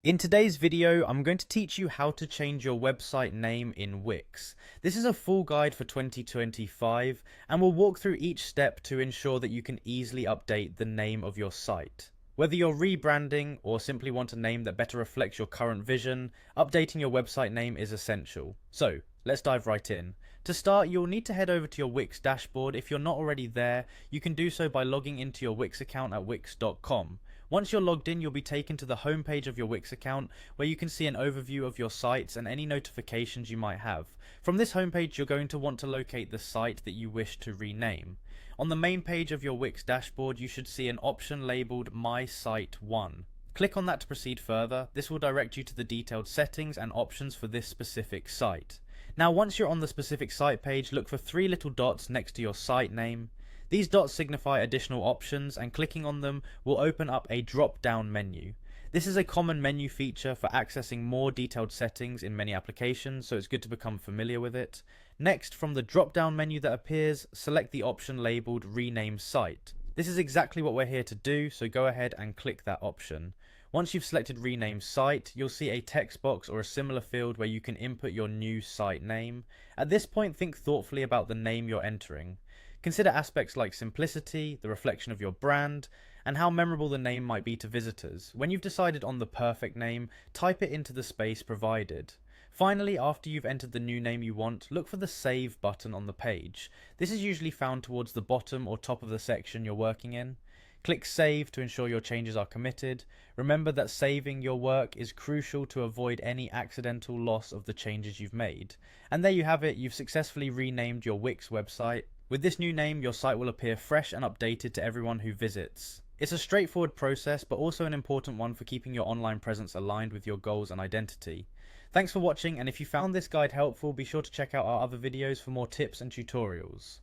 In today's video, I'm going to teach you how to change your website name in Wix. This is a full guide for 2025, and we'll walk through each step to ensure that you can easily update the name of your site. Whether you're rebranding or simply want a name that better reflects your current vision, updating your website name is essential. So, let's dive right in. To start, you'll need to head over to your Wix dashboard. If you're not already there, you can do so by logging into your Wix account at wix.com. Once you're logged in, you'll be taken to the home page of your Wix account, where you can see an overview of your sites and any notifications you might have. From this homepage, you're going to want to locate the site that you wish to rename. On the main page of your Wix dashboard, you should see an option labeled My Site 1. Click on that to proceed further. This will direct you to the detailed settings and options for this specific site. Now, once you're on the specific site page, look for three little dots next to your site name. These dots signify additional options, and clicking on them will open up a drop-down menu. This is a common menu feature for accessing more detailed settings in many applications, so it's good to become familiar with it. Next, from the drop-down menu that appears, select the option labeled Rename Site. This is exactly what we're here to do, so go ahead and click that option. Once you've selected Rename Site, you'll see a text box or a similar field where you can input your new site name. At this point, think thoughtfully about the name you're entering. Consider aspects like simplicity, the reflection of your brand, and how memorable the name might be to visitors. When you've decided on the perfect name, type it into the space provided. Finally, after you've entered the new name you want, look for the Save button on the page. This is usually found towards the bottom or top of the section you're working in. Click Save to ensure your changes are committed. Remember that saving your work is crucial to avoid any accidental loss of the changes you've made. And there you have it, you've successfully renamed your Wix website. With this new name, your site will appear fresh and updated to everyone who visits. It's a straightforward process, but also an important one for keeping your online presence aligned with your goals and identity. Thanks for watching, and if you found this guide helpful, be sure to check out our other videos for more tips and tutorials.